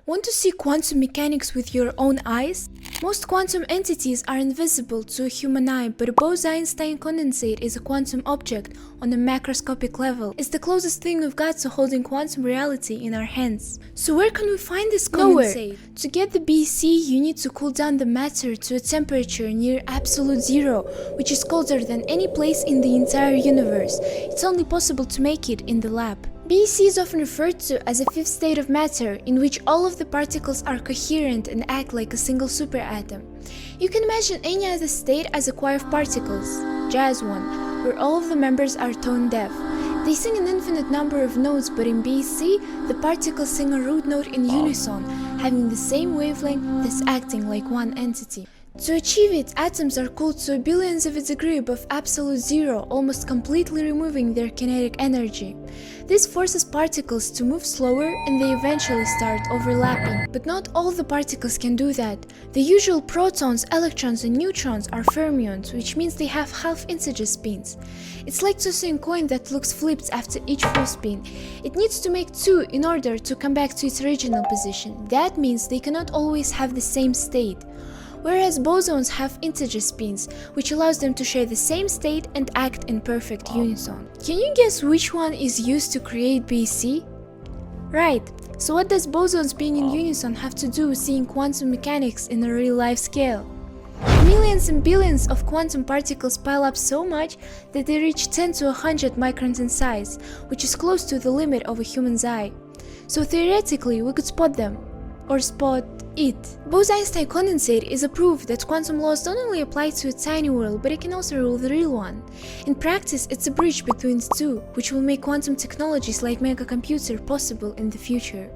Want to see quantum mechanics with your own eyes? Most quantum entities are invisible to a human eye, but a Bose-Einstein condensate is a quantum object on a macroscopic level. It's the closest thing we've got to holding quantum reality in our hands. So where can we find this condensate? Nowhere. To get the BC, you need to cool down the matter to a temperature near absolute zero, which is colder than any place in the entire universe. It's only possible to make it in the lab. BC is often referred to as a fifth state of matter, in which all of the particles are coherent and act like a single superatom. You can imagine any other state as a choir of particles, jazz one, where all of the members are tone deaf. They sing an infinite number of notes, but in BC, the particles sing a root note in unison, having the same wavelength, thus acting like one entity. To achieve it, atoms are cooled to billionths of a degree above absolute zero, almost completely removing their kinetic energy. This forces particles to move slower and they eventually start overlapping. But not all the particles can do that. The usual protons, electrons and neutrons are fermions, which means they have half-integer spins. It's like tossing a coin that looks flipped after each full spin. It needs to make two in order to come back to its original position. That means they cannot always have the same state. Whereas bosons have integer spins, which allows them to share the same state and act in perfect unison. Can you guess which one is used to create BC? Right, so what does bosons being in unison have to do with seeing quantum mechanics in a real-life scale? Millions and billions of quantum particles pile up so much that they reach 10 to 100 microns in size, which is close to the limit of a human's eye. So theoretically, we could spot them. Or spot it. Bose-Einstein condensate is a proof that quantum laws don't only apply to a tiny world, but it can also rule the real one. In practice, it's a bridge between the two, which will make quantum technologies like megacomputer possible in the future.